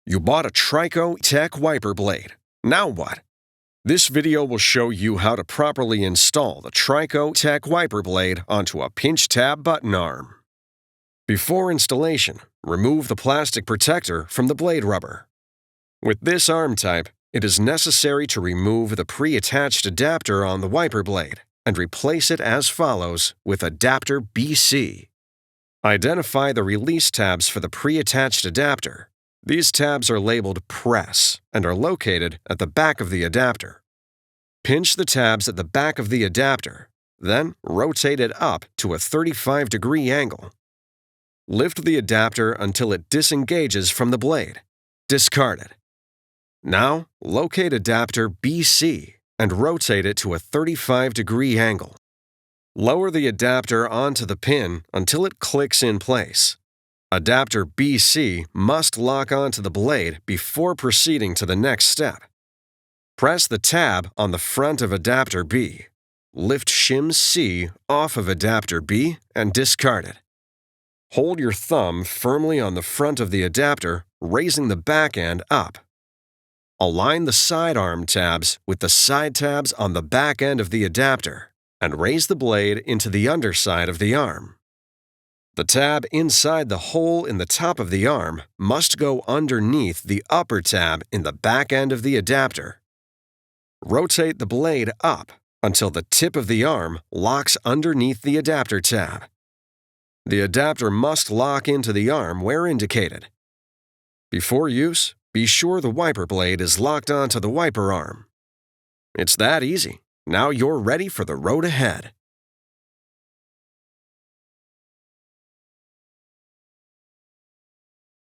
You bought a TRICO Tech wiper blade. Now what? This video will show you how to properly install the TRICO Tech wiper blade onto a pinch tab button arm. Before installation, remove the plastic protector from the blade rubber. With this arm type, it is necessary to remove the pre-attached adapter on the wiper blade and replace it as follows with adapter BC. Identify the release tabs for the pre-attached adapter. These tabs are labeled Press and are located at the back of the adapter. Pinch the tabs at the back of the adapter, then rotate it up to a 35-degree angle. Lift the adapter until it disengages from the blade. Discard it. Now, locate adapter BC and rotate it to a 35-degree angle. Lower the adapter onto the pin until it clicks in place. Adapter BC must lock onto the blade before proceeding to the next step. Press the tab on the front of adapter B. Lift shim C off of adapter B and discard it. Hold your thumb firmly on the front of the adapter, raising the back end up. Align the sidearm tabs with the side tabs on the back end of the adapter and raise the blade into the underside of the arm. The tab inside the hole in the top of the arm must go underneath the upper tab in the back end of the adapter. Rotate the blade up until the tip of the arm locks underneath the adapter tab. The adapter must lock into the arm where indicated. Before use, be sure the wiper blade is locked onto the wiper arm. It's that easy. Now you're ready for the road ahead.